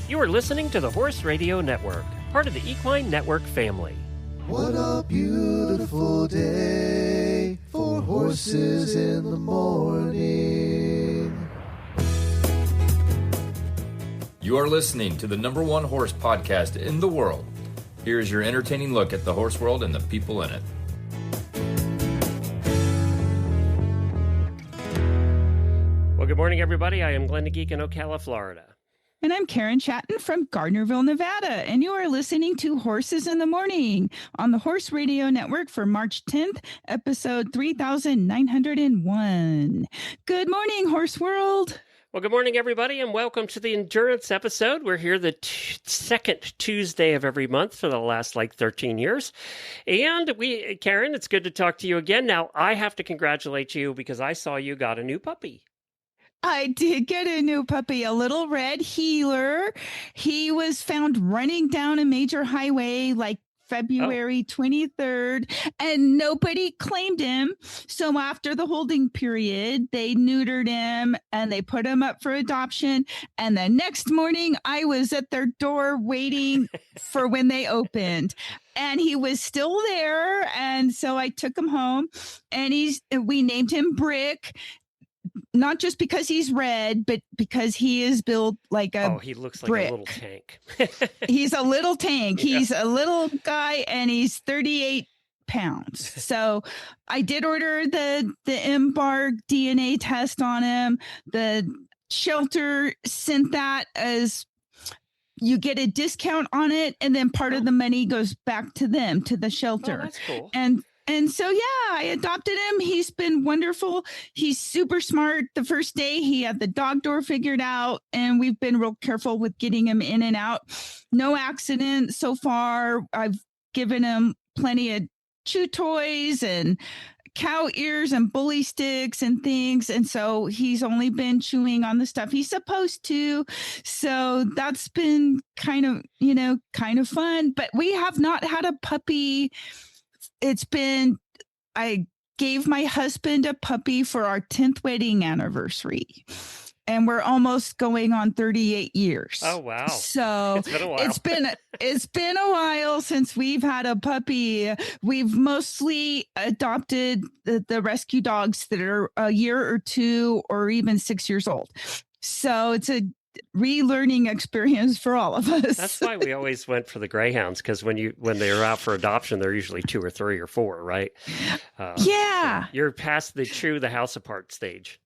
You are listening to the Horse Radio Network, part of the Equine Network family. What a beautiful day for horses in the morning. You are listening to the #1 horse podcast in the world. Here is your entertaining look at the horse world and the people in it. Well, good morning, everybody. I am Glenn the Geek in Ocala, Florida. And I'm Karen Chatton from Gardnerville, Nevada, and you are listening to Horses in the Morning on the Horse Radio Network for March 10th, episode 3901. Good morning, Horse World. Well, good morning, everybody, and welcome to the Endurance episode. We're here the second Tuesday of every month for the last, 13 years. And Karen, it's good to talk to you again. Now, I have to congratulate you because I saw you got a new puppy. I did get a new puppy, a little red heeler. He was found running down a major highway February 23rd, and nobody claimed him. So after the holding period, they neutered him and they put him up for adoption. And the next morning, I was at their door waiting for when they opened. And he was still there. And so I took him home, and we named him Brick. Not just because he's red, but because he is built like a he looks like brick. A little tank. He's a little tank. Yeah. He's a little guy, and he's 38 pounds. So I did order the Embark DNA test on him. The shelter sent that as you get a discount on it, and then part of the money goes back to them, to the shelter. Oh, that's cool. And so, I adopted him. He's been wonderful. He's super smart. The first day he had the dog door figured out, and we've been real careful with getting him in and out. No accident so far. I've given him plenty of chew toys and cow ears and bully sticks and things. And so he's only been chewing on the stuff he's supposed to. So that's been kind of fun. But we have not had a puppy. I gave my husband a puppy for our 10th wedding anniversary, and we're almost going on 38 years. Oh, wow. So it's been a while. It's been a while since we've had a puppy. We've mostly adopted the rescue dogs that are a year or two or even 6 years old. So it's a relearning experience for all of us. That's why we always went for the greyhounds, because when they're out for adoption, they're usually 2 or 3 or 4, right? Yeah. So you're past the chew the house apart stage.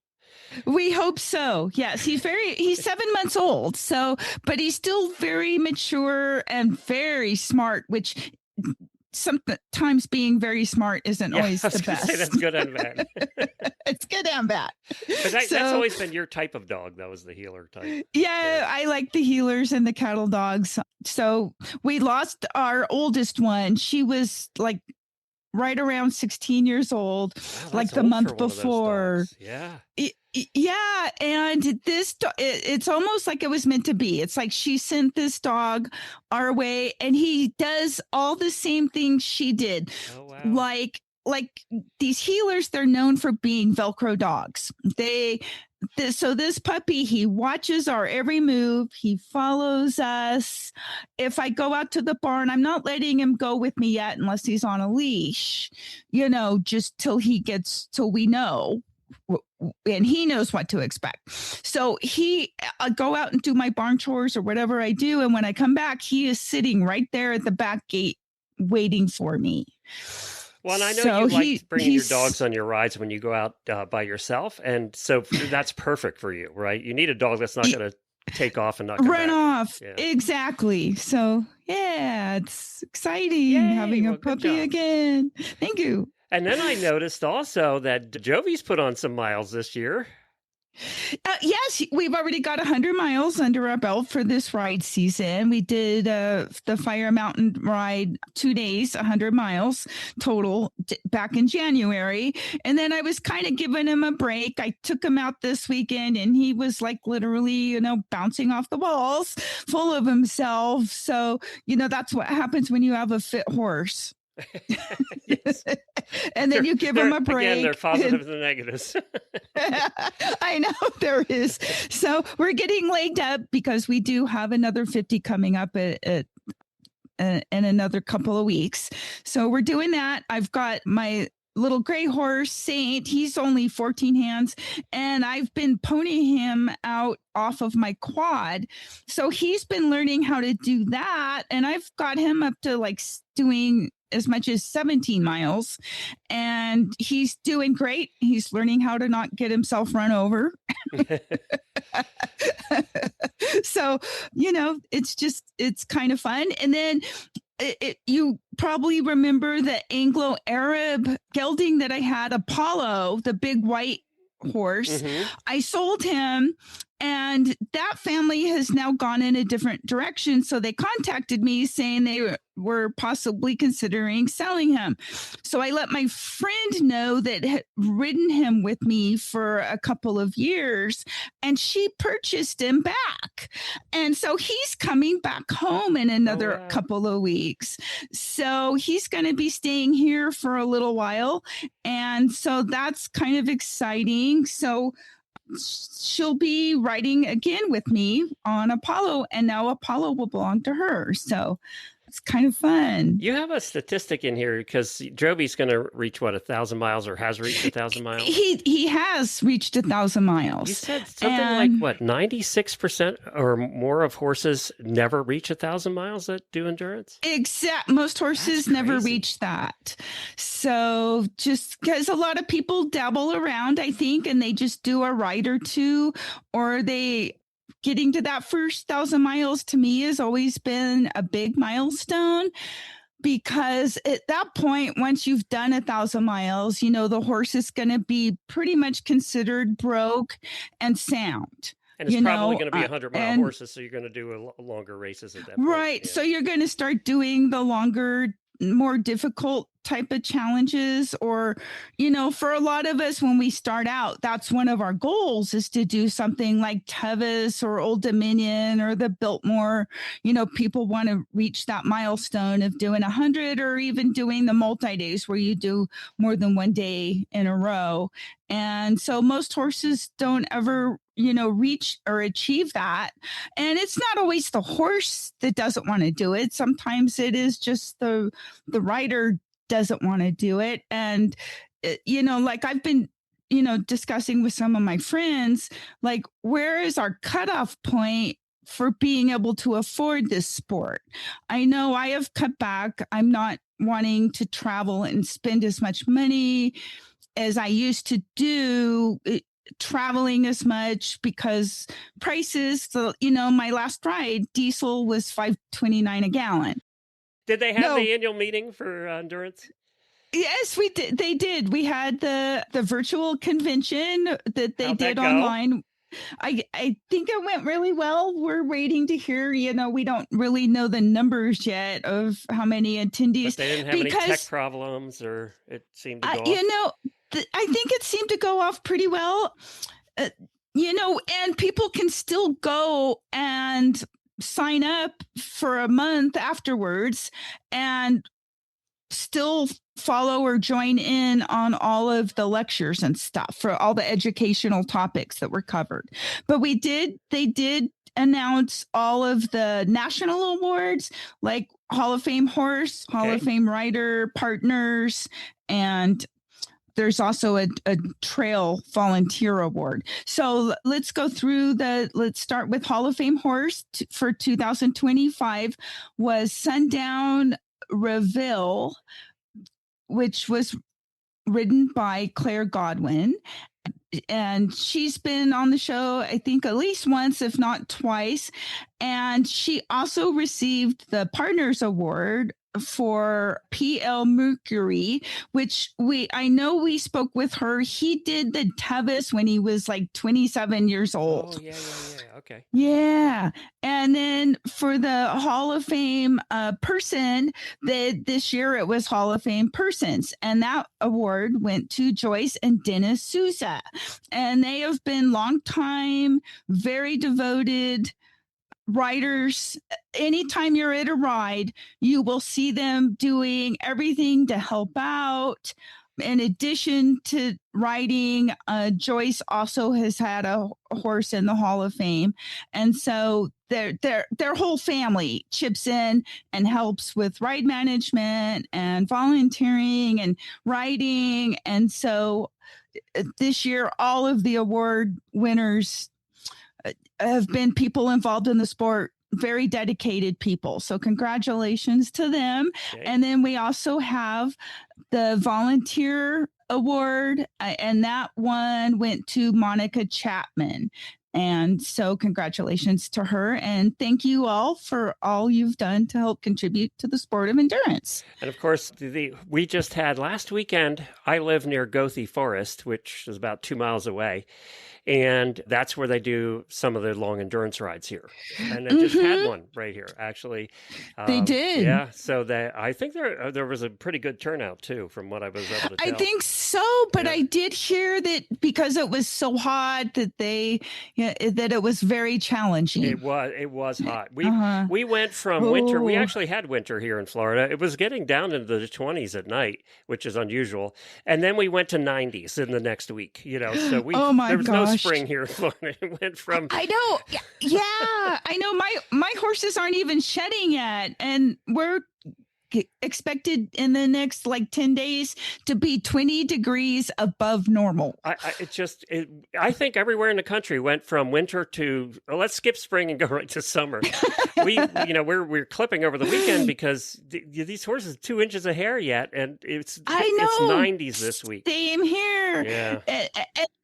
We hope so. Yes, he's 7 months old. So, but he's still very mature and very smart, which sometimes being very smart isn't always the best. Say that's good and bad. It's good and bad. But that's always been your type of dog. That was the healer type. Yeah, I like the healers and the cattle dogs. So we lost our oldest one. She was right around 16 years old, Wow, the month before. Yeah. Yeah, and it's almost like it was meant to be. It's like she sent this dog our way, and he does all the same things she did. Oh, wow. Like these healers, they're known for being Velcro dogs. So this puppy, he watches our every move. He follows us. If I go out to the barn, I'm not letting him go with me yet unless he's on a leash, just till we know. And he knows what to expect. So I'll go out and do my barn chores or whatever I do. And when I come back, he is sitting right there at the back gate waiting for me. Well, and I know you like bringing your dogs on your rides when you go out by yourself. And so that's perfect for you, right? You need a dog that's not going to take off and not come run back. off. Yeah. Exactly. So, it's exciting having a puppy again. Thank you. And then I noticed also that Jovi's put on some miles this year. Yes, we've already got 100 miles under our belt for this ride season. We did the Fire Mountain ride 2 days, 100 miles total back in January. And then I was kind of giving him a break. I took him out this weekend, and he was literally, bouncing off the walls, full of himself. So, that's what happens when you have a fit horse. Yes. And then you give them a break. Again, they're positives and negatives. I know there is. So we're getting legged up because we do have another 50 coming up in another couple of weeks. So we're doing that. I've got my little gray horse, Saint. He's only 14 hands, and I've been ponying him out off of my quad. So he's been learning how to do that, and I've got him up to like doing as much as 17 miles, and he's doing great. He's learning how to not get himself run over. So, it's kind of fun. And then you probably remember the Anglo-Arab gelding that I had, Apollo, the big white horse. Mhm. I sold him, and that family has now gone in a different direction. So they contacted me saying they were possibly considering selling him. So I let my friend know that had ridden him with me for a couple of years, and she purchased him back. And so he's coming back home in another wow. couple of weeks. So he's going to be staying here for a little while. And so that's kind of exciting. So she'll be riding again with me on Apollo, and now Apollo will belong to her. So it's kind of fun. You have a statistic in here because Jovi's going to reach 1,000 miles, or has reached 1,000 miles? He has reached 1,000 miles. You said something like 96% or more of horses never reach 1,000 miles that do endurance? Most horses never crazy. reach that. So just because a lot of people dabble around, I think, and they just do a ride or two, or they getting to that first 1,000 miles to me has always been a big milestone, because at that point, once you've done 1,000 miles, the horse is going to be pretty much considered broke and sound. And it's probably going to be 100-mile horses, so you're going to do longer races at that point. Right. Yeah. So you're going to start doing the longer, more difficult type of challenges, or, for a lot of us, when we start out, that's one of our goals, is to do something like Tevis or Old Dominion or the Biltmore. People want to reach that milestone of doing 100, or even doing the multi-days where you do more than one day in a row. And so most horses don't ever reach or achieve that. And it's not always the horse that doesn't want to do it. Sometimes it is just the rider doesn't want to do it. And, like I've been, discussing with some of my friends, like, where is our cutoff point for being able to afford this sport? I know I have cut back. I'm not wanting to travel and spend as much money as I used to do, traveling as much, because prices, my last ride, diesel was $5.29 a gallon. Did they have the annual meeting for endurance? Yes, we did. They did. We had the virtual convention that they did online. I think it went really well. We're waiting to hear, we don't really know the numbers yet of how many attendees. But they didn't have any tech problems, or it seemed to go off? I think it seemed to go off pretty well, and people can still go and sign up for a month afterwards and still follow or join in on all of the lectures and stuff, for all the educational topics that were covered. But they did announce all of the national awards, like Hall of Fame horse, Hall of Fame rider partners, and there's also a trail volunteer award. So let's go through let's start with Hall of Fame horse for 2025 was Sundown Reveille, which was ridden by Claire Godwin. And she's been on the show, I think, at least once, if not twice. And she also received the Partners Award for PL Mercury, which I know we spoke with her. He did the Tevis when he was like 27 years old. Oh, yeah. Okay. Yeah. And then for the Hall of Fame person, this year it was Hall of Fame persons. And that award went to Joyce and Dennis Souza. And they have been long time, very devoted riders, anytime you're at a ride, you will see them doing everything to help out. In addition to riding, Joyce also has had a horse in the Hall of Fame. And so their whole family chips in and helps with ride management and volunteering and riding. And so this year, all of the award winners have been people involved in the sport, very dedicated people. So congratulations to them. Okay. And then we also have the volunteer award, and that one went to Monica Chapman. And so congratulations to her. And thank you all for all you've done to help contribute to the sport of endurance. And of course, we just had last weekend, I live near Goethe Forest, which is about 2 miles away. And that's where they do some of the long endurance rides here. And I just had one right here, actually. They did. Yeah. So I think there was a pretty good turnout, too, from what I was able to tell. I think so. But I did hear that because it was so hot that that it was very challenging. It was hot. We went from winter. We actually had winter here in Florida. It was getting down into the 20s at night, which is unusual. And then we went to 90s in the next week. So there was no spring here in Florida. It went from I know. Yeah, I know. My horses aren't even shedding yet, and we're expected in the next 10 days to be 20 degrees above normal. I think everywhere in the country went from winter to let's skip spring and go right to summer. We're clipping over the weekend because these horses 2 inches of hair yet, and it's 90s this week. Same here. Yeah. And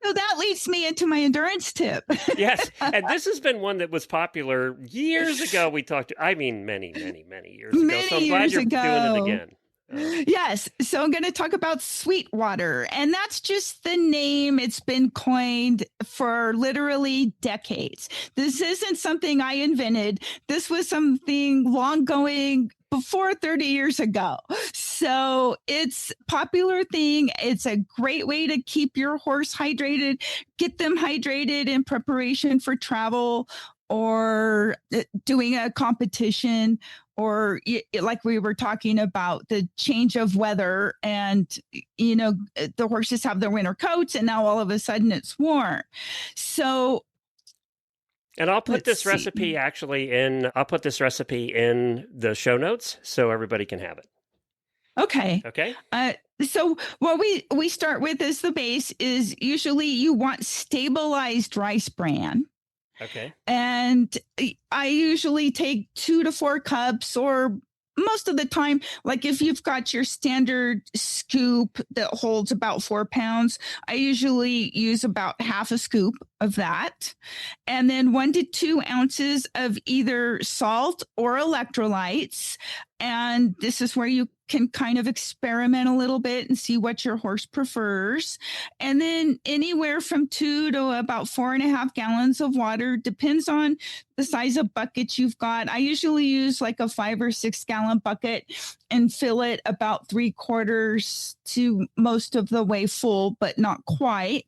so that leads me into my endurance tip. Yes, and this has been one that was popular years ago. We talked. Many, many, many years ago. So I'm glad you're doing it again. Yes. So I'm going to talk about Sweetwater, and that's just the name. It's been coined for literally decades. This isn't something I invented. This was something long going before 30 years ago. So it's a popular thing. It's a great way to keep your horse hydrated, get them hydrated in preparation for travel or doing a competition, or like we were talking about the change of weather, and the horses have their winter coats and now all of a sudden it's warm. So and I'll put this recipe in the show notes so everybody can have it. Okay. Okay. So what we start with as the base is usually you want stabilized rice bran. Okay. And I usually take 2 to 4 cups, or most of the time, if you've got your standard scoop that holds about 4 pounds, I usually use about half a scoop of that. And then 1 to 2 ounces of either salt or electrolytes. And this is where you can kind of experiment a little bit and see what your horse prefers. And then anywhere from 2 to about 4.5 gallons of water, depends on the size of bucket you've got. I usually use a 5 or 6 gallon bucket and fill it about 3/4 to most of the way full, but not quite.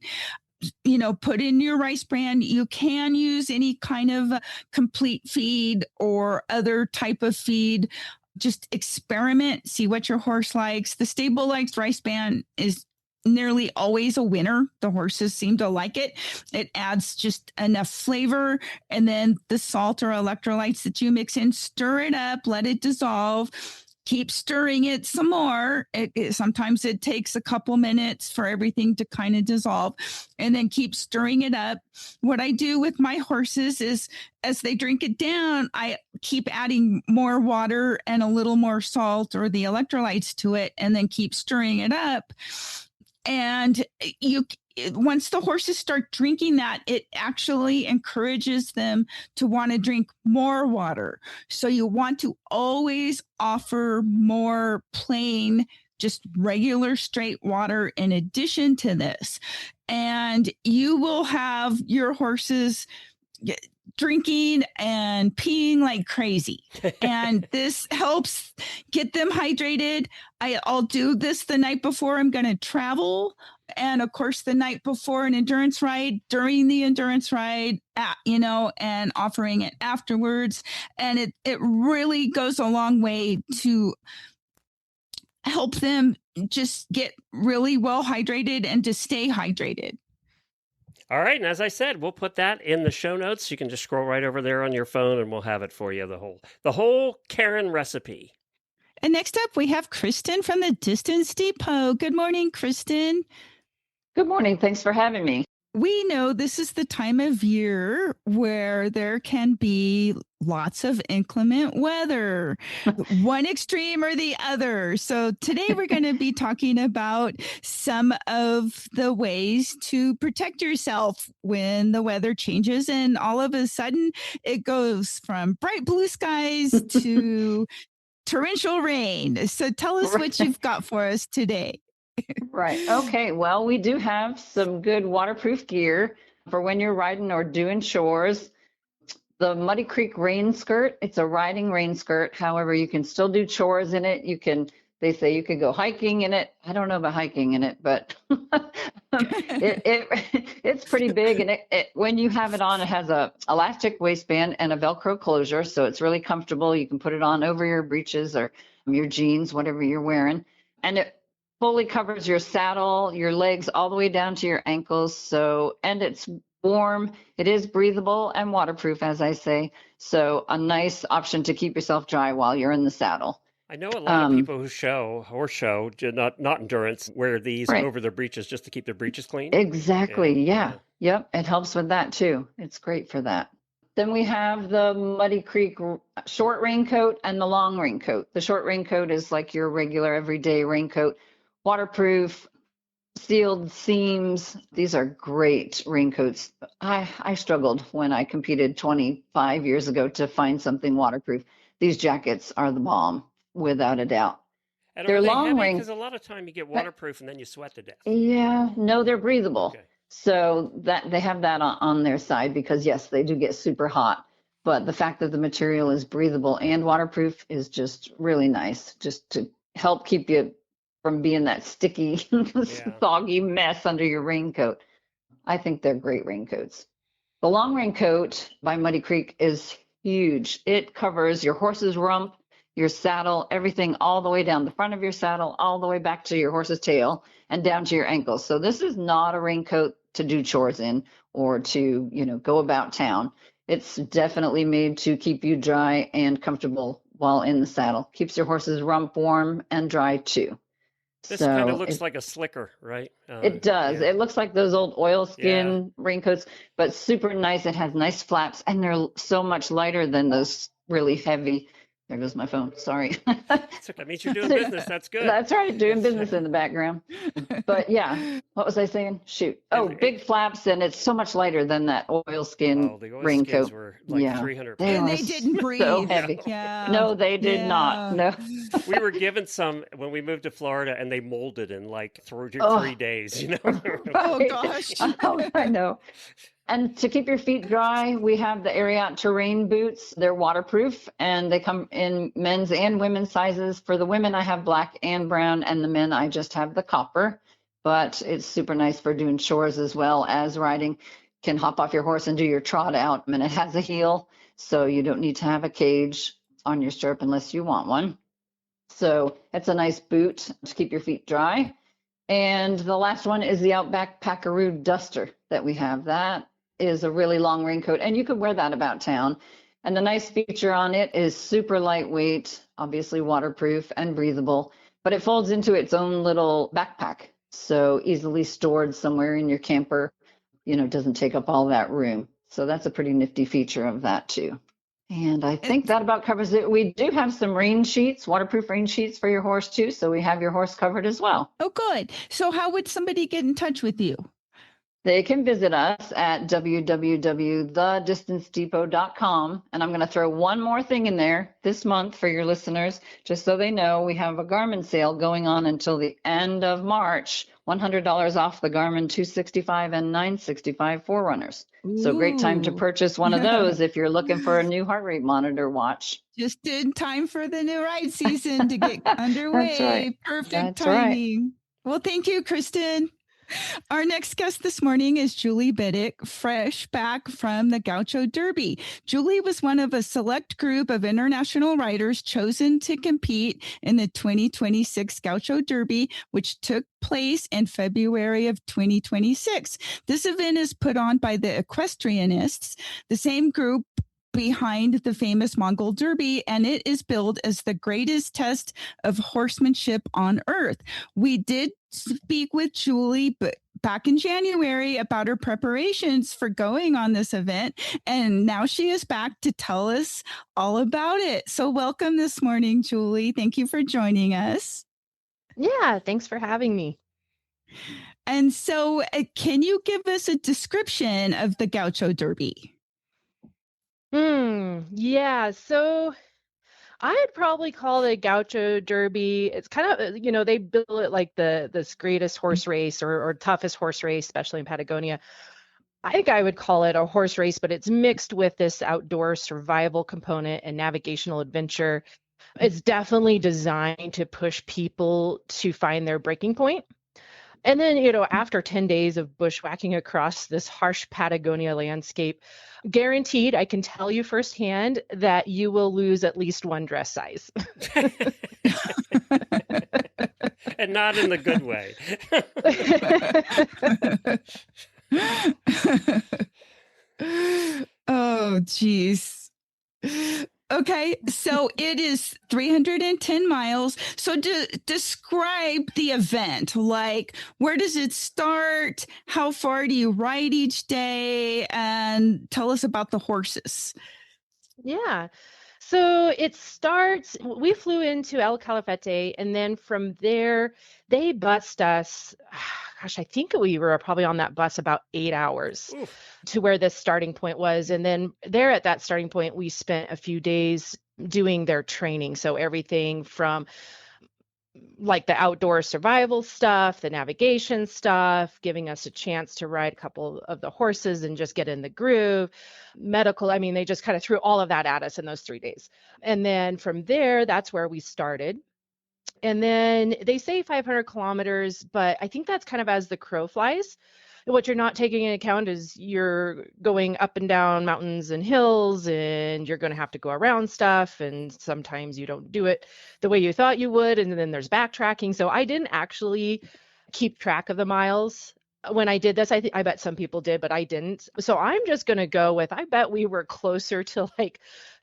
Put in your rice bran. You can use any kind of complete feed or other type of feed. Just experiment, see what your horse likes. The stabilized rice bran is nearly always a winner. The horses seem to like it. It adds just enough flavor. And then the salt or electrolytes that you mix in, stir it up, let it dissolve. Keep stirring it some more. Sometimes it takes a couple minutes for everything to kind of dissolve, and then keep stirring it up. What I do with my horses is as they drink it down, I keep adding more water and a little more salt or the electrolytes to it, and then keep stirring it up. And once the horses start drinking that, it actually encourages them to want to drink more water. So you want to always offer more plain, just regular straight water in addition to this. And you will have your horses drinking and peeing like crazy. And this helps get them hydrated. I'll do this the night before I'm going to travel. And of course, the night before an endurance ride, during the endurance ride, and offering it afterwards. And it really goes a long way to help them just get really well hydrated and to stay hydrated. All right. And as I said, we'll put that in the show notes. You can just scroll right over there on your phone and we'll have it for you. The whole Karen recipe. And next up, we have Kristen from the Distance Depot. Good morning, Kristen. Good morning. Thanks for having me. We know this is the time of year where there can be lots of inclement weather, one extreme or the other. So today we're going to be talking about some of the ways to protect yourself when the weather changes and all of a sudden it goes from bright blue skies to torrential rain. So tell us what you've got for us today. Right. Okay. Well, we do have some good waterproof gear for when you're riding or doing chores. The Muddy Creek rain skirt, it's a riding rain skirt. However, you can still do chores in it. They say you could go hiking in it. I don't know about hiking in it, but it's pretty big. And when you have it on, it has a elastic waistband and a Velcro closure. So it's really comfortable. You can put it on over your breeches or your jeans, whatever you're wearing. And it fully covers your saddle, your legs, all the way down to your ankles. And it's warm. It is breathable and waterproof, as I say. So a nice option to keep yourself dry while you're in the saddle. I know a lot of people who show, not endurance, wear these over their breeches just to keep their breeches clean. Exactly. Yeah. Yep. It helps with that too. It's great for that. Then we have the Muddy Creek short raincoat and the long raincoat. The short raincoat is like your regular everyday raincoat. Waterproof, sealed seams. These are great raincoats. I struggled when I competed 25 years ago to find something waterproof. These jackets are the bomb, without a doubt. And they're long heavy? Because a lot of time you get waterproof and then you sweat to death. Yeah, no, they're breathable. Okay. So that they have that on their side because yes, they do get super hot. But the fact that the material is breathable and waterproof is just really nice, just to help keep you from being that sticky, soggy mess under your raincoat. I think they're great raincoats. The long raincoat by Muddy Creek is huge. It covers your horse's rump, your saddle, everything all the way down the front of your saddle, all the way back to your horse's tail and down to your ankles. So this is not a raincoat to do chores in or to, go about town. It's definitely made to keep you dry and comfortable while in the saddle. Keeps your horse's rump warm and dry too. This kind of looks like a slicker, right? It does. Yeah. It looks like those old oilskin raincoats, but super nice. It has nice flaps, and they're so much lighter than those really heavy. There goes my phone. Sorry. That means you're doing business. That's good. That's right. Doing business in the background. But yeah, what was I saying? Shoot. Oh, big flaps, and it's so much lighter than that oilskin raincoat. The oilskins were like 300 pounds. And they didn't breathe. So heavy. Yeah. No, they did not. No. We were given some when we moved to Florida, and they molded in like 3 days. Oh gosh. Oh, I know. And to keep your feet dry, we have the Ariat terrain boots. They're waterproof and they come in men's and women's sizes. For the women, I have black and brown, and the men, I just have the copper. But it's super nice for doing chores as well as riding. Can hop off your horse and do your trot out. And it has a heel, so you don't need to have a cage on your stirrup unless you want one. So it's a nice boot to keep your feet dry. And the last one is the Outback Packaroo Duster that we have. That is a really long raincoat, and you could wear that about town. And the nice feature on it is super lightweight, obviously waterproof and breathable, but it folds into its own little backpack. So easily stored somewhere in your camper, doesn't take up all that room. So that's a pretty nifty feature of that too. And I think that about covers it. We do have some rain sheets, waterproof rain sheets for your horse too. So we have your horse covered as well. Oh, good. So how would somebody get in touch with you? They can visit us at www.thedistancedepot.com. And I'm going to throw one more thing in there this month for your listeners, just so they know. We have a Garmin sale going on until the end of March, $100 off the Garmin 265 and 965 Forerunners. So great time to purchase one of those if you're looking for a new heart rate monitor watch. Just in time for the new ride season to get underway. That's right. Perfect timing. Right. Well, thank you, Kristen. Our next guest this morning is Julie Bittick, fresh back from the Gaucho Derby. Julie was one of a select group of international riders chosen to compete in the 2026 Gaucho Derby, which took place in February of 2026. This event is put on by the Equestrianists, the same group behind the famous Mongol Derby, and it is billed as the greatest test of horsemanship on earth. We did speak with Julie back in January about her preparations for going on this event, and now she is back to tell us all about it. So welcome this morning, Julie. Thank you for joining us. Yeah, thanks for having me. And so can you give us a description of the Gaucho Derby? Yeah, so I'd probably call the Gaucho Derby. It's kind of, they bill it like this greatest horse race or toughest horse race, especially in Patagonia. I think I would call it a horse race, but it's mixed with this outdoor survival component and navigational adventure. It's definitely designed to push people to find their breaking point. And then, after 10 days of bushwhacking across this harsh Patagonia landscape, guaranteed, I can tell you firsthand that you will lose at least one dress size. And not in the good way. Oh, geez. Okay, so it is 310 miles. So describe the event. Like, where does it start? How far do you ride each day? And tell us about the horses. Yeah. So it starts, we flew into El Calafate, and then from there, they bused us. Gosh, I think we were probably on that bus about 8 hours to where the starting point was. And then there at that starting point, we spent a few days doing their training. So everything from like the outdoor survival stuff, the navigation stuff, giving us a chance to ride a couple of the horses and just get in the groove, medical. I mean, they just kind of threw all of that at us in those 3 days. And then from there, that's where we started. And then they say 500 kilometers, but I think that's kind of as the crow flies. What you're not taking into account is you're going up and down mountains and hills, and you're going to have to go around stuff. And sometimes you don't do it the way you thought you would. And then there's backtracking. So I didn't actually keep track of the miles when I did this. I bet some people did, but I didn't. So I'm just going to go with, I bet we were closer to like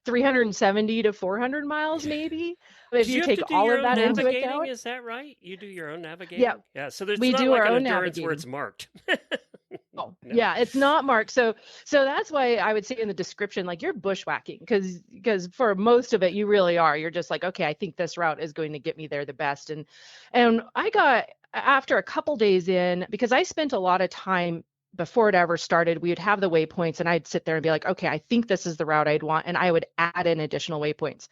370 to 400 miles, maybe. If you take all of that into account. Is that right? You do your own navigating? Yeah. Yeah. So there's we not do like our an own endurance navigating where it's marked. No. Yeah, it's not marked. So that's why I would say in the description, like, you're bushwhacking, because for most of it, you really are. You're just like, okay, I think this route is going to get me there the best. And I got, after a couple days in, because I spent a lot of time before it ever started, we would have the waypoints, and I'd sit there and be like, okay, I think this is the route I'd want. And I would add in additional waypoints.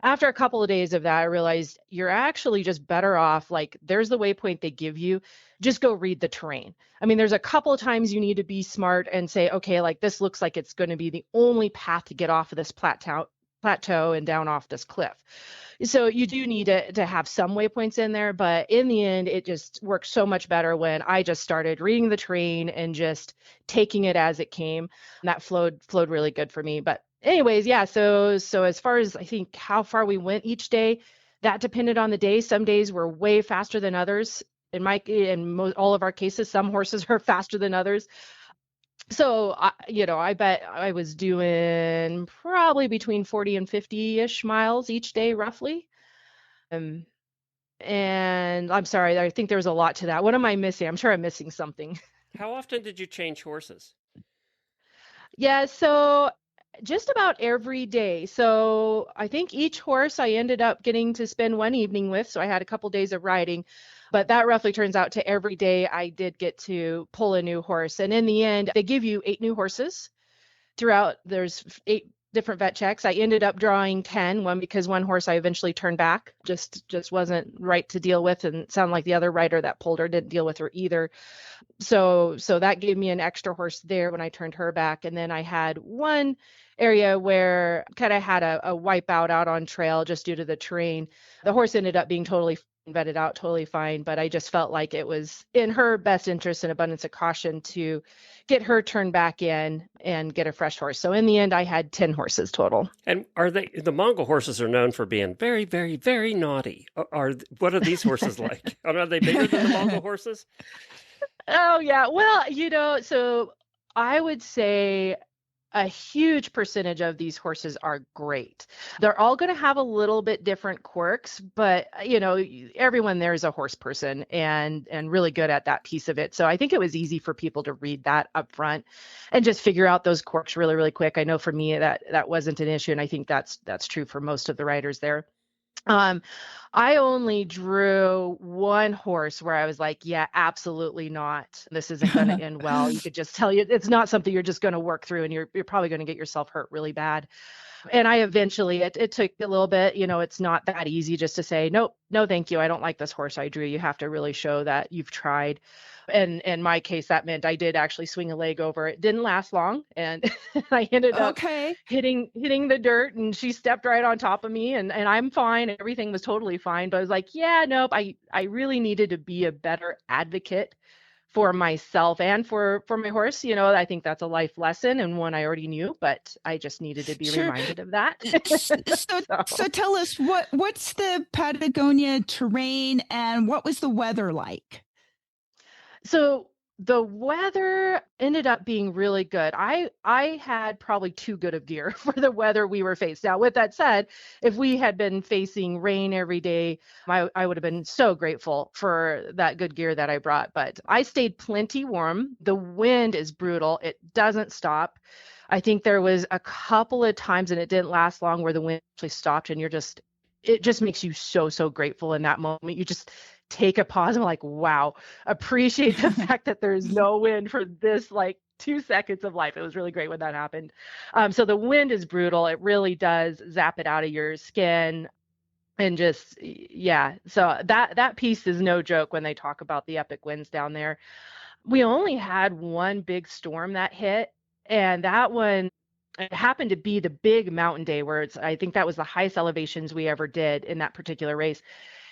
After a couple of days of that, I realized you're actually just better off, like, there's the waypoint they give you, just go read the terrain. I mean, there's a couple of times you need to be smart and say, okay, like, this looks like it's going to be the only path to get off of this plateau and down off this cliff. So you do need to have some waypoints in there, but in the end, it just works so much better when I just started reading the terrain and just taking it as it came. And that flowed really good for me. But anyways, yeah, so as far as I think how far we went each day, that depended on the day. Some days were way faster than others. All of our cases, some horses are faster than others. So, I bet I was doing probably between 40 and 50-ish miles each day, roughly. And I'm sorry, I think there was a lot to that. What am I missing? I'm sure I'm missing something. How often did you change horses? Yeah, so just about every day. So I think each horse I ended up getting to spend one evening with. So I had a couple days of riding, but that roughly turns out to every day I did get to pull a new horse. And in the end, they give you 8 new horses throughout. There's 8 different vet checks. I ended up drawing 10, one because one horse I eventually turned back, just wasn't right to deal with, and it sounded like the other rider that pulled her didn't deal with her either. So that gave me an extra horse there when I turned her back. And then I had one area where kind of had a wipeout out on trail just due to the terrain. The horse ended up being totally vetted out totally fine. But I just felt like it was in her best interest and abundance of caution to get her turned back in and get a fresh horse. So in the end, I had 10 horses total. And are the Mongol horses are known for being very, very, very naughty. What are these horses like? Are they bigger than the Mongol horses? Oh, yeah. Well, so I would say a huge percentage of these horses are great. They're all going to have a little bit different quirks, but everyone there is a horse person and really good at that piece of it. So I think it was easy for people to read that up front and just figure out those quirks really, really quick. I know for me that wasn't an issue, and I think that's true for most of the riders there. I only drew one horse where I was like, yeah, absolutely not. This isn't going to end well. You could just tell it's not something you're just going to work through, and you're probably going to get yourself hurt really bad. And I eventually, it took a little bit, it's not that easy just to say, nope, no, thank you. I don't like this horse I drew. You have to really show that you've tried. And in my case, that meant I did actually swing a leg over. It didn't last long. And I ended up hitting the dirt, and she stepped right on top of me, and I'm fine. Everything was totally fine. But I was like, yeah, nope, I really needed to be a better advocate for myself and for my horse. I think that's a life lesson, and one I already knew, but I just needed to be reminded of that. So tell us what's the Patagonia terrain, and what was the weather like? So the weather ended up being really good. I had probably too good of gear for the weather we were faced. Now, with that said, if we had been facing rain every day, I would have been so grateful for that good gear that I brought. But I stayed plenty warm. The wind is brutal. It doesn't stop. I think there was a couple of times, and it didn't last long, where the wind actually stopped, and it just makes you so, so grateful in that moment. You just take a pause and like, wow, appreciate the fact that there's no wind for this 2 seconds of life. It was really great when that happened. So the wind is brutal. It really does zap it out of your skin. And just, yeah. So that piece is no joke when they talk about the epic winds down there. We only had one big storm that hit, and that one, it happened to be the big mountain day where I think that was the highest elevations we ever did in that particular race.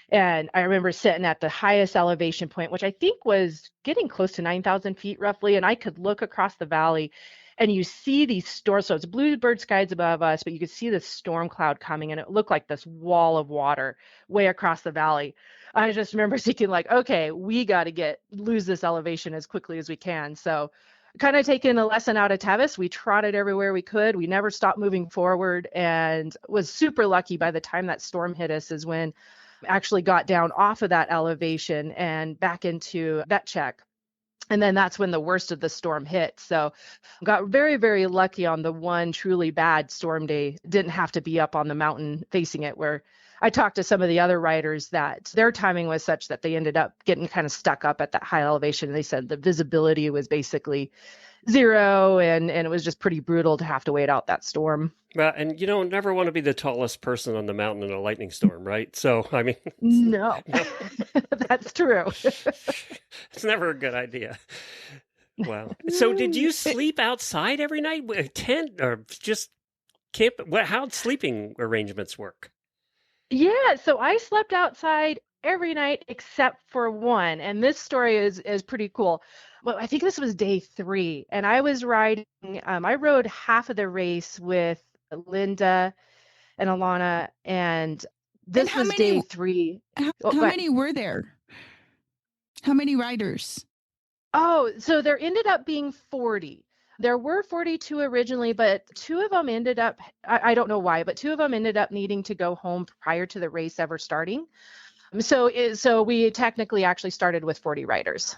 And I remember sitting at the highest elevation point, which I think was getting close to 9,000 feet roughly. And I could look across the valley, and you see these storms. So it's bluebird skies above us, but you could see this storm cloud coming, and it looked like this wall of water way across the valley. I just remember thinking okay, we got to lose this elevation as quickly as we can. So kind of taking a lesson out of Tevis, we trotted everywhere we could. We never stopped moving forward, and was super lucky by the time that storm hit us is when actually got down off of that elevation and back into vet check. And then that's when the worst of the storm hit. So got very, very lucky on the one truly bad storm day. Didn't have to be up on the mountain facing it, where I talked to some of the other riders that their timing was such that they ended up getting kind of stuck up at that high elevation. They said the visibility was basically zero, and it was just pretty brutal to have to wait out that storm. Well, and you don't never want to be the tallest person on the mountain in a lightning storm, right? So, I mean, no. That's true. It's never a good idea. Wow. So did you sleep outside every night with a tent, or just camp? How'd sleeping arrangements work? Yeah, so I slept outside every night except for one. And this story is pretty cool. Well, I think this was day 3, and I was riding, I rode half of the race with Linda and Alana, and this was day 3. How many were there? How many riders? Oh, so there ended up being 40. There were 42 originally, but 2 of them ended up, I don't know why, but 2 of them ended up needing to go home prior to the race ever starting. So we technically actually started with 40 riders.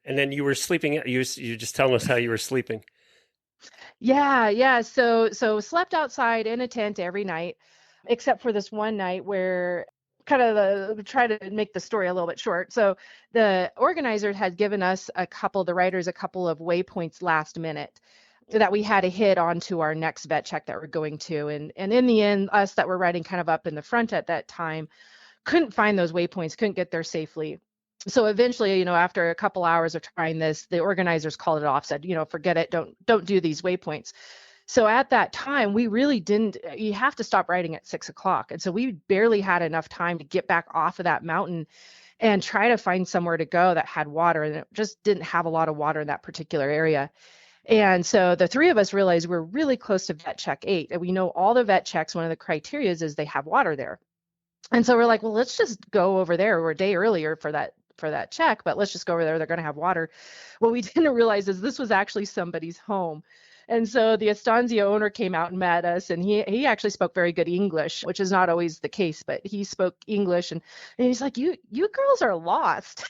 And then you were sleeping, you just telling us how you were sleeping. Yeah. So slept outside in a tent every night, except for this one night where kind of try to make the story a little bit short. So the organizer had given us the riders a couple of waypoints last minute that we had to hit onto our next vet check that we're going to. And in the end, us that were riding kind of up in the front at that time couldn't find those waypoints, couldn't get there safely. So eventually, after a couple hours of trying this, the organizers called it off, said, forget it, don't do these waypoints. So at that time, we really didn't, you have to stop riding at 6 o'clock. And so we barely had enough time to get back off of that mountain and try to find somewhere to go that had water. And it just didn't have a lot of water in that particular area. And so the three of us realized we're really close to vet check 8. And we know all the vet checks, one of the criteria is they have water there. And so we're like, well, let's just go over there. We're a day earlier for that check, but let's just go over there. They're going to have water. What we didn't realize is this was actually somebody's home. And so the Estancia owner came out and met us, and he actually spoke very good English, which is not always the case, but he spoke English, and he's like, you girls are lost.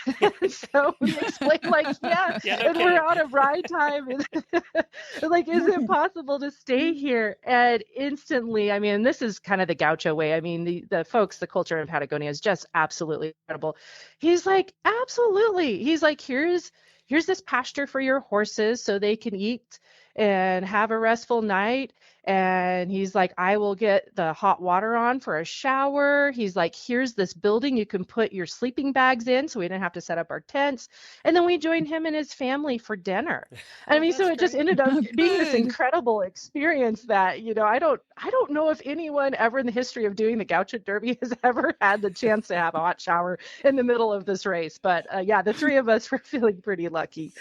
So we explained, like, yeah, no and kidding. We're out of ride time. And like, is it possible to stay here? And instantly, I mean, this is kind of the Gaucho way. I mean, the folks, the culture in Patagonia is just absolutely incredible. He's like, absolutely. He's like, here's this pasture for your horses so they can eat and have a restful night. And he's like, I will get the hot water on for a shower. He's like, here's this building you can put your sleeping bags in, so we didn't have to set up our tents. And then we joined him and his family for dinner. I mean, so it just ended up being this incredible experience that, you know, I don't know if anyone ever in the history of doing the Gaucho Derby has ever had the chance to have a hot shower in the middle of this race. But yeah, the three of us were feeling pretty lucky.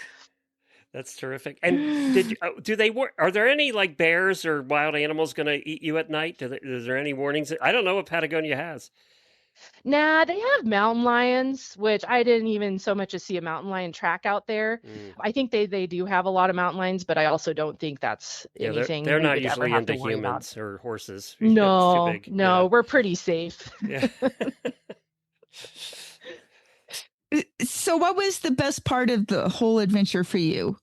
That's terrific. And are there any like bears or wild animals going to eat you at night? Is there any warnings? I don't know what Patagonia has. Nah, they have mountain lions, which I didn't even so much as see a mountain lion track out there. I think they do have a lot of mountain lions, but I also don't think that's anything. They're not usually into humans or horses. No, we're pretty safe. Yeah. So what was the best part of the whole adventure for you?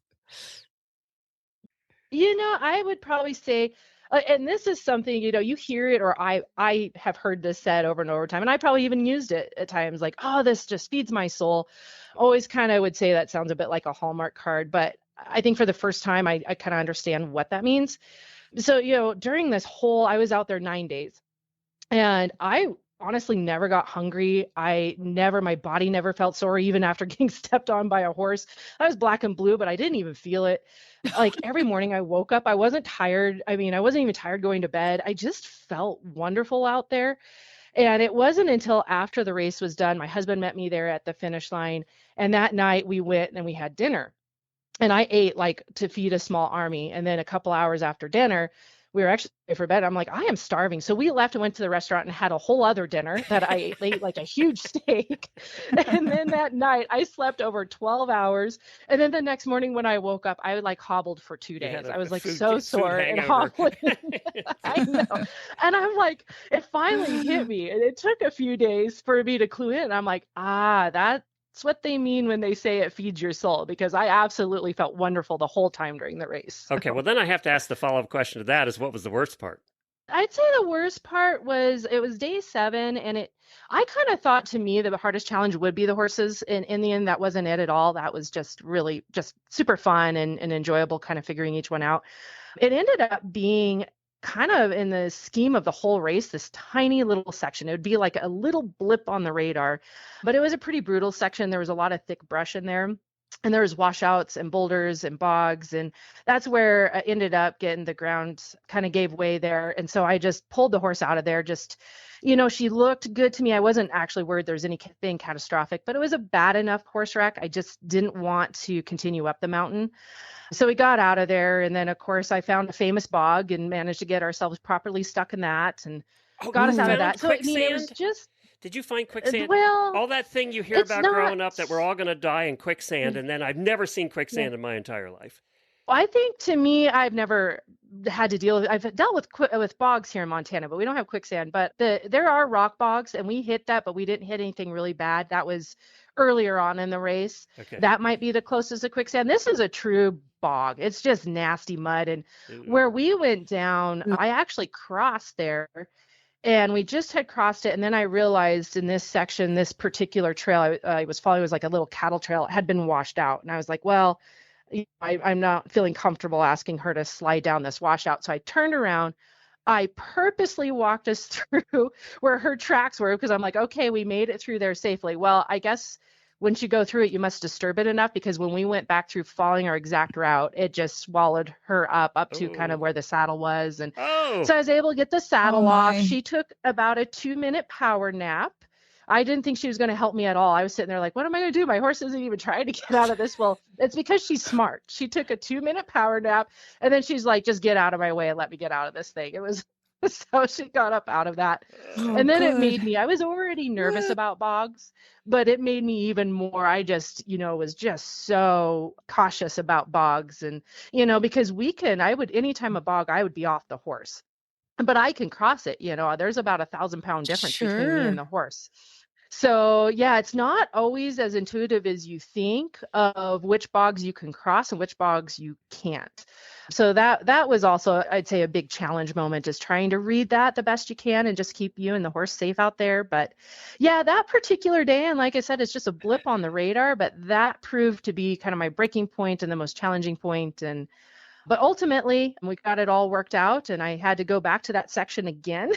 You know, I would probably say, and this is something, you know, you hear it, or I have heard this said over and over time, and I probably even used it at times, like, oh, this just feeds my soul. Always kind of would say that sounds a bit like a Hallmark card, but I think for the first time, I kind of understand what that means. So, you know, during this I was out there 9 days, and I honestly never got hungry. My body never felt sore, even after getting stepped on by a horse. I was black and blue, but I didn't even feel it. Like every morning I woke up, I wasn't tired. I mean, I wasn't even tired going to bed. I just felt wonderful out there. And it wasn't until after the race was done, my husband met me there at the finish line. And that night we went and we had dinner. And I ate like to feed a small army. And then a couple hours after dinner, we were actually for bed. I'm like, I am starving. So we left and went to the restaurant and had a whole other dinner that I ate like a huge steak. And then that night I slept over 12 hours. And then the next morning when I woke up, I like hobbled for 2 days. I was like so sore and hobbling. I know. And I'm like, it finally hit me. And it took a few days for me to clue in. I'm like, that's what they mean when they say it feeds your soul, because I absolutely felt wonderful the whole time during the race. Okay, well, then I have to ask the follow-up question to that is, what was the worst part? I'd say the worst part was it was day 7, and I kind of thought, to me, the hardest challenge would be the horses. And in the end, that wasn't it at all. That was just really just super fun and enjoyable, kind of figuring each one out. It ended up being kind of, in the scheme of the whole race, this tiny little section. It would be like a little blip on the radar, but it was a pretty brutal section. There was a lot of thick brush in there, and there was washouts and boulders and bogs, and that's where I ended up getting the ground kind of gave way there. And so I just pulled the horse out of there. Just, you know, she looked good to me. I wasn't actually worried there was anything catastrophic, but it was a bad enough horse wreck. I just didn't want to continue up the mountain. So we got out of there, and then of course I found a famous bog and managed to get ourselves properly stuck in that and got us out of that. So I mean, it was just. Did you find quicksand? Well, all that thing you hear about growing up, that we're all going to die in quicksand, and then I've never seen quicksand in my entire life. Well, I think, to me, I've never had to deal with. I've dealt with bogs here in Montana, but we don't have quicksand. But there are rock bogs, and we hit that, but we didn't hit anything really bad. That was earlier on in the race. Okay. That might be the closest to quicksand. This is a true bog. It's just nasty mud. And where we went down, I actually crossed there, and we just had crossed it. And then I realized in this section, this particular trail I was following was like a little cattle trail. It had been washed out. And I was like, well, I'm not feeling comfortable asking her to slide down this washout. So I turned around. I purposely walked us through where her tracks were, because I'm like, okay, we made it through there safely. Well, I guess once you go through it, you must disturb it enough, because when we went back through following our exact route, it just swallowed her up to kind of where the saddle was. And so I was able to get the saddle off. She took about a 2-minute power nap. I didn't think she was going to help me at all. I was sitting there like, what am I going to do? My horse isn't even trying to get out of this. Well, it's because she's smart. She took a 2-minute power nap, and then she's like, just get out of my way and let me get out of this thing. It was so she got up out of that. And then it made me, I was already nervous about bogs, but it made me even more. I just, was just so cautious about bogs. And, because anytime a bog, I would be off the horse. But I can cross it, there's about 1,000-pound difference between me and the horse. So yeah, it's not always as intuitive as you think of which bogs you can cross and which bogs you can't. So that was also, I'd say, a big challenge moment, is trying to read that the best you can and just keep you and the horse safe out there. But yeah, that particular day, and like I said, it's just a blip on the radar, but that proved to be kind of my breaking point and the most challenging point. But ultimately, we got it all worked out, and I had to go back to that section again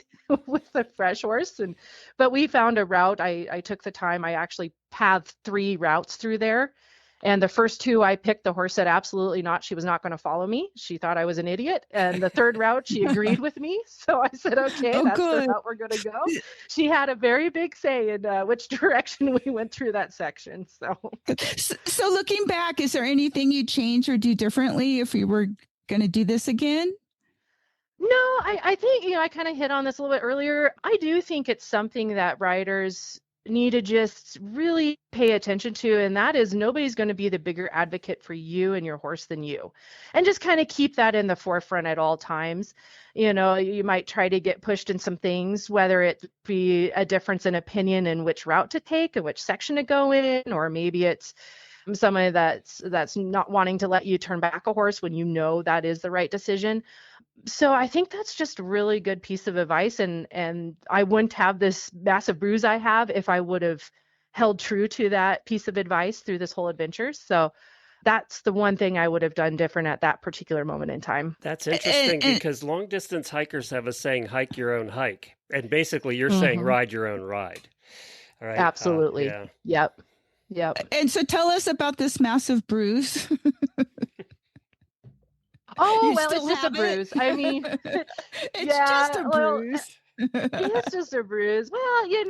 with the fresh horse. But we found a route. I took the time. I actually pathed 3 routes through there. And the first 2 I picked, the horse said absolutely not. She was not going to follow me. She thought I was an idiot. And the 3rd route, she agreed with me. So I said, okay, that's the route we're going to go. She had a very big say in which direction we went through that section. So looking back, is there anything you'd change or do differently if we were going to do this again? No, I think, I kind of hit on this a little bit earlier. I do think it's something that riders need to just really pay attention to, and that is, nobody's going to be the bigger advocate for you and your horse than you. And just kind of keep that in the forefront at all times. You might try to get pushed in some things, whether it be a difference in opinion in which route to take and which section to go in, or maybe it's somebody that's not wanting to let you turn back a horse when that is the right decision. So I think that's just a really good piece of advice. And I wouldn't have this massive bruise I have if I would have held true to that piece of advice through this whole adventure. So that's the one thing I would have done different at that particular moment in time. That's interesting, because long distance hikers have a saying, hike your own hike. And basically you're saying ride your own ride. All right. Absolutely. Yeah. Yep. And so tell us about this massive bruise. Oh, well, it's just a bruise. I mean, it's just a bruise. It's just a bruise. Well, you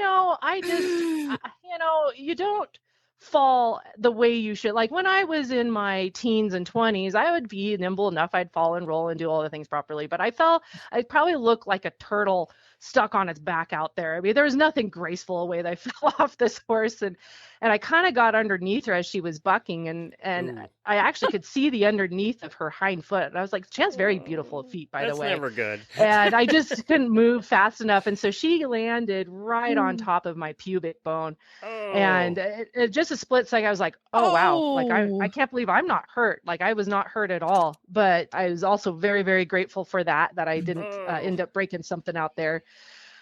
don't fall the way you should. Like when I was in my teens and 20s, I would be nimble enough. I'd fall and roll and do all the things properly. But I probably looked like a turtle stuck on its back out there. I mean, there was nothing graceful way that I fell off this horse. And I kind of got underneath her as she was bucking, and I actually could see the underneath of her hind foot. And I was like, she has very beautiful feet, by the way. That's never good. And I just couldn't move fast enough. And so she landed right on top of my pubic bone. And it just a split second, I was like, oh, wow. Like, I can't believe I'm not hurt. Like, I was not hurt at all. But I was also very, very grateful for that I didn't end up breaking something out there.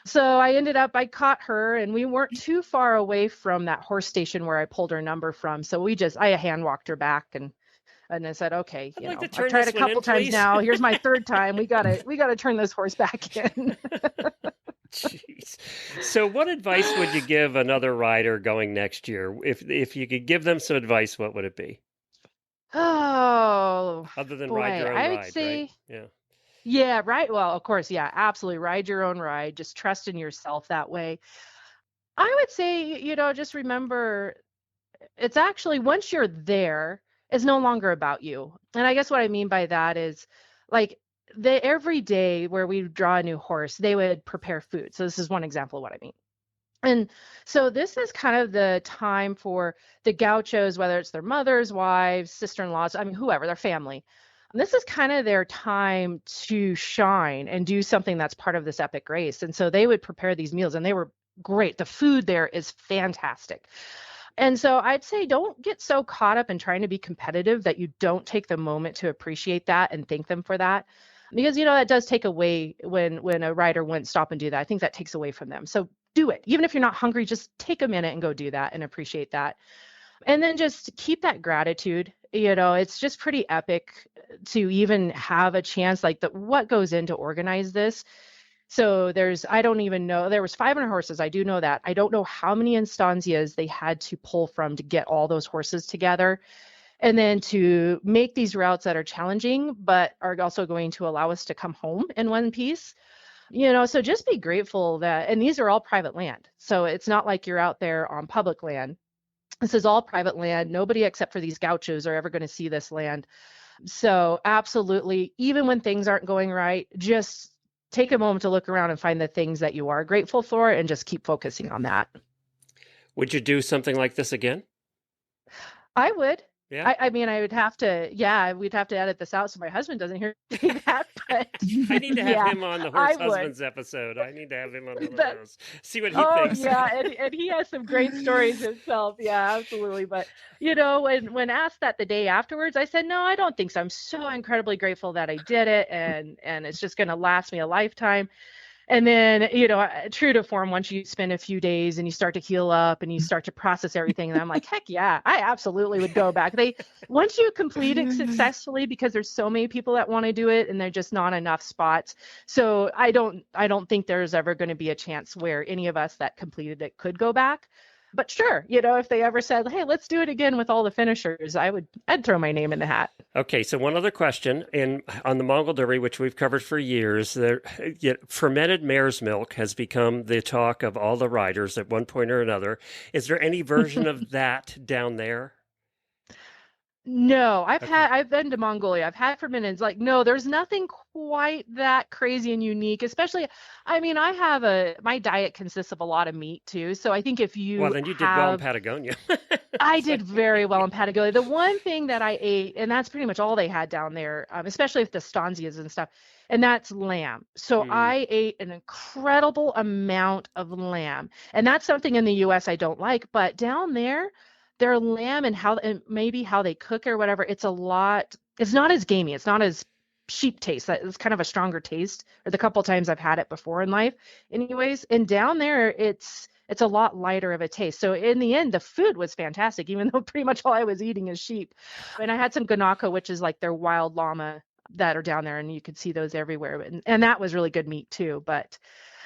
So I caught her, and we weren't too far away from that horse station where I pulled her number from. So I hand walked her back, and I said, okay, I've tried a couple times now. Here's my 3rd time. We gotta turn this horse back in. Jeez. So what advice would you give another rider going next year? If you could give them some advice, what would it be? Oh, other than ride your own ride, I would say, right? Yeah. Yeah, right. Well, of course, yeah, absolutely. Ride your own ride. Just trust in yourself that way. I would say, just remember, it's actually, once you're there, it's no longer about you. And I guess what I mean by that is, like, every day where we draw a new horse, they would prepare food. So this is one example of what I mean. And so this is kind of the time for the gauchos, whether it's their mothers, wives, sister-in-laws, I mean, whoever, their family. This is kind of their time to shine and do something that's part of this epic race. And so they would prepare these meals, and they were great. The food there is fantastic. And so I'd say, don't get so caught up in trying to be competitive that you don't take the moment to appreciate that and thank them for that. Because, that does take away when a rider wouldn't stop and do that. I think that takes away from them. So do it. Even if you're not hungry, just take a minute and go do that and appreciate that. And then just keep that gratitude. It's just pretty epic to even have a chance, like what goes into organize this. So I don't even know, there was 500 horses. I do know that. I don't know how many estancias they had to pull from to get all those horses together. And then to make these routes that are challenging, but are also going to allow us to come home in one piece. So just be grateful and these are all private land. So it's not like you're out there on public land. This is all private land. Nobody except for these gauchos are ever going to see this land. So absolutely, even when things aren't going right, just take a moment to look around and find the things that you are grateful for and just keep focusing on that. Would you do something like this again? I would. Yeah. I mean, I would have to, we'd have to edit this out so my husband doesn't hear that. But I need to have him on the Horse I would. Husbands episode. I need to have him on one of those. See what he thinks. Oh, yeah. And he has some great stories himself. Yeah, absolutely. But, when asked that the day afterwards, I said, no, I don't think so. I'm so incredibly grateful that I did it. And it's just going to last me a lifetime. And then, true to form, once you spend a few days and you start to heal up and you start to process everything, and I'm like, heck yeah, I absolutely would go back. Once you complete it successfully, because there's so many people that want to do it and there's just not enough spots. So I don't think there's ever going to be a chance where any of us that completed it could go back. But sure, if they ever said, hey, let's do it again with all the finishers, I'd throw my name in the hat. Okay, so one other question. On the Mongol Derby, which we've covered for years, fermented mare's milk has become the talk of all the riders at one point or another. Is there any version of that down there? No, I've been to Mongolia. I've had fermented. No, there's nothing quite that crazy and unique, especially, my diet consists of a lot of meat too. So I think if you Well, then you did well in Patagonia. I did very well in Patagonia. The one thing that I ate, and that's pretty much all they had down there, especially with the estancias and stuff, and that's lamb. So I ate an incredible amount of lamb. And that's something in the US I don't like, but down there, their lamb and maybe how they cook or whatever, it's not as gamey. It's not as sheep taste. It's kind of a stronger taste, or the couple times I've had it before in life anyways. And down there, it's a lot lighter of a taste. So in the end, the food was fantastic, even though pretty much all I was eating is sheep. And I had some ganaka, which is like their wild llama that are down there, and you could see those everywhere. And that was really good meat too. But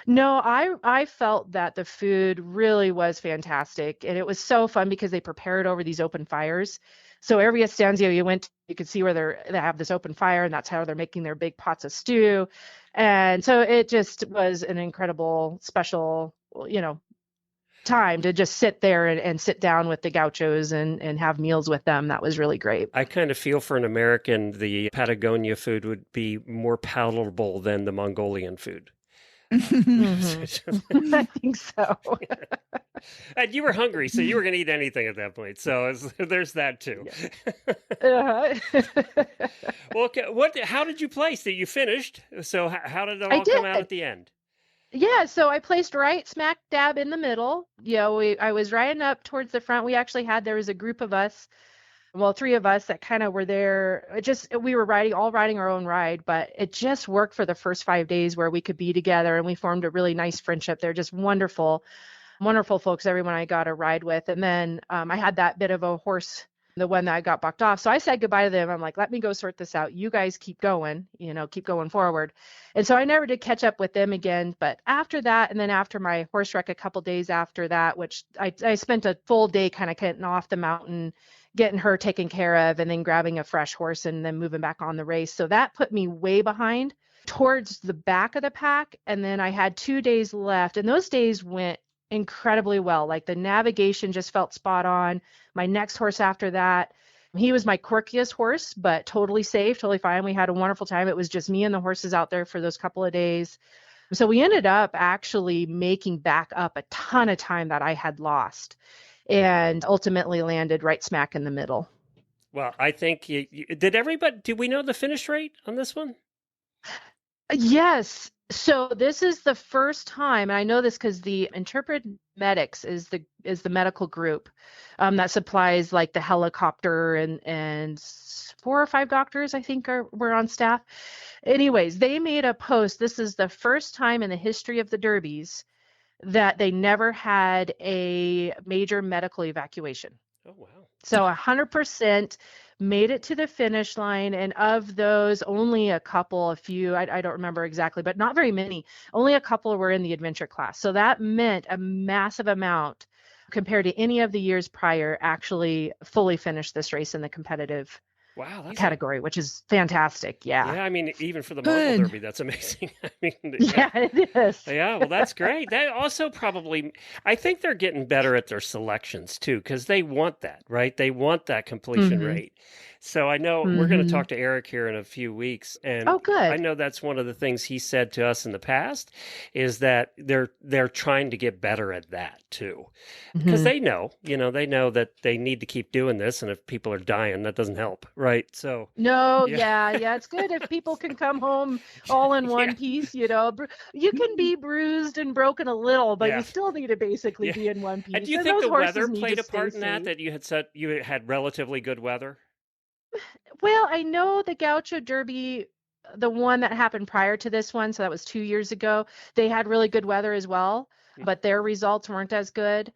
no, I felt that the food really was fantastic. And it was so fun because they prepared over these open fires. So every estancia you went to, you could see where they have this open fire, and that's how they're making their big pots of stew. And so it just was an incredible, special, time to just sit there and sit down with the gauchos and have meals with them. That was really great. I kind of feel for an American, the Patagonia food would be more palatable than the Mongolian food. Mm-hmm. I think so. And you were hungry, so you were going to eat anything at that point. So there's that too. Yeah. Well, how did you place? That you finished? So how did it all come out at the end? Yeah, so I placed right smack dab in the middle. I was riding up towards the front. There was a group of us. Well, 3 of us that kind of were there. We were all riding our own ride, but it just worked for the first 5 days where we could be together, and we formed a really nice friendship. They're just wonderful, wonderful folks, everyone I got a ride with. And then I had that bit of a horse, the one that I got bucked off. So I said goodbye to them. I'm like, let me go sort this out. You guys keep going, keep going forward. And so I never did catch up with them again. But after that, and then after my horse wreck a couple days after that, which I spent a full day kind of getting off the mountain, getting her taken care of, and then grabbing a fresh horse and then moving back on the race. So that put me way behind towards the back of the pack. And then I had 2 days left, and those days went incredibly well. Like the navigation just felt spot on. My next horse after that, he was my quirkiest horse, but totally safe, totally fine. We had a wonderful time. It was just me and the horses out there for those couple of days. So we ended up actually making back up a ton of time that I had lost, and ultimately landed right smack in the middle. Well, I think did we know the finish rate on this one? Yes. So this is the first time, and I know this because the Interpret Medics is the medical group that supplies like the helicopter, and 4 or 5 doctors I think were on staff. Anyways, they made a post. This is the first time in the history of the derbies that they never had a major medical evacuation. Oh, wow. So 100% made it to the finish line. And of those, only a few, I don't remember exactly, but not very many. Only a couple were in the adventure class. So that meant a massive amount compared to any of the years prior actually fully finished this race in the competitive Wow, that's category, which is fantastic. Yeah. yeah, I mean, even for the Good. Mongol Derby, that's amazing. I mean, Yeah, it is. yeah, well, that's great. That also probably, I think they're getting better at their selections too, because they want that, right? They want that completion Mhm. rate. So I know we're going to Mhm. talk to Eric here in a few weeks, and Oh, I good. know that's one of the things he said to us in the past is that they're trying to get better at that too, because Mhm. they know, they know that they need to keep doing this, and if people are dying, that doesn't help, right? So No, yeah, yeah. It's good if people can come home all in one yeah, piece, You can be bruised and broken a little, but yeah. you still need to basically Yeah. be in one And do piece. you And think those the weather horses need to played a stay part in that? safe. That you had said you had relatively good weather? Well, I know the Gaucho Derby, the one that happened prior to this one, so that was 2 years ago, they had really good weather as well, but their results weren't as good.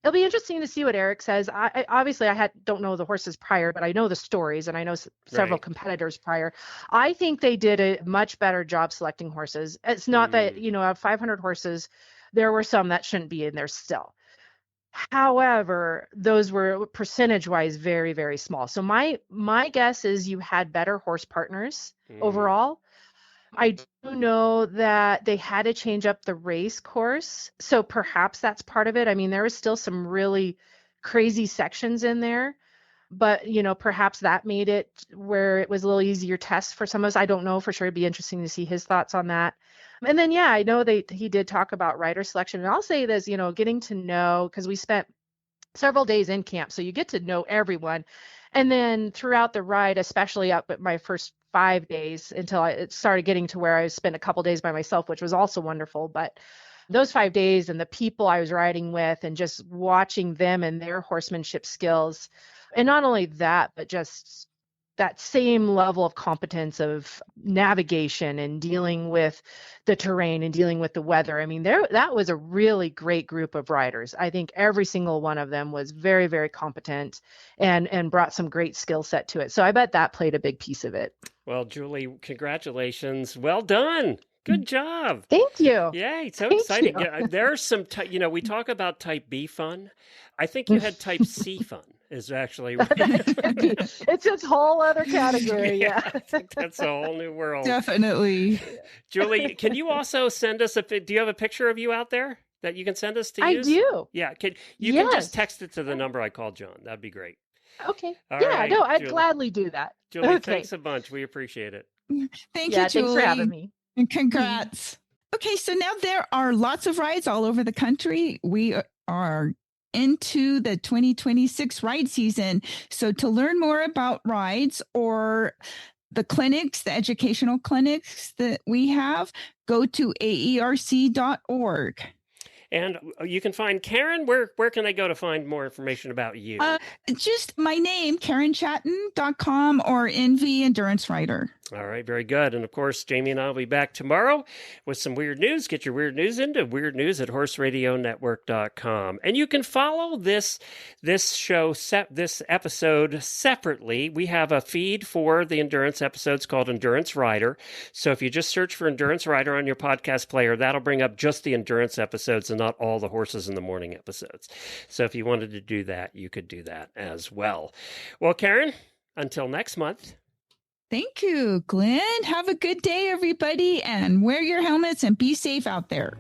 It'll be interesting to see what Eric says. Obviously I don't know the horses prior, but I know the stories and I know several Right. competitors prior. I think they did a much better job selecting horses. It's not that, Mm, out of 500 horses, there were some that shouldn't be in there still. However, those were percentage-wise very, very small. So my guess is you had better horse partners mm, overall. I do know that they had to change up the race course, so perhaps that's part of it. I mean, there was still some really crazy sections in there, but perhaps that made it where it was a little easier test for some of us. I don't know for sure. It'd be interesting to see his thoughts on that. And then, yeah, I know he did talk about rider selection. And I'll say this, getting to know, because we spent several days in camp, so you get to know everyone. And then throughout the ride, especially up at my first 5 days until it started getting to where I spent a couple days by myself, which was also wonderful. But those 5 days and the people I was riding with and just watching them and their horsemanship skills. And not only that, but just that same level of competence of navigation and dealing with the terrain and dealing with the weather. I mean, that was a really great group of riders. I think every single one of them was very, very competent and brought some great skill set to it. So I bet that played a big piece of it. Well, Julie, congratulations. Well done. Good job. Thank you. Yay, so Thank exciting. you. Yeah, there's some, we talk about type B fun. I think you had type C fun is actually. It's its whole other category. Yeah. I think that's a whole new world. Definitely. Julie, can you also send us do you have a picture of you out there that you can send us to I use? do. Yeah, can Yes. just text it to the number I called John. That'd be great. Okay. All Yeah, right, no, I'd Julie. gladly do that. Julie, Okay. thanks a bunch. We appreciate it. Thank Yeah, you, Julie. thanks for having me. And congrats. Okay, so now there are lots of rides all over the country. We are into the 2026 ride season. So to learn more about rides or the clinics, the educational clinics that we have, go to aerc.org. And you can find Karen. Where can I go to find more information about you? Just my name, KarenChatton.com or NV Endurance Rider. All right, very good. And of course, Jamie and I will be back tomorrow with some weird news. Get your weird news into weird news at horseradionetwork.com. And you can follow this show, this episode separately. We have a feed for the endurance episodes called Endurance Rider. So if you just search for Endurance Rider on your podcast player, that'll bring up just the endurance episodes and not all the horses in the morning episodes. So if you wanted to do that, you could do that as well. Well, Karen, until next month. Thank you, Glenn. Have a good day, everybody, and wear your helmets and be safe out there.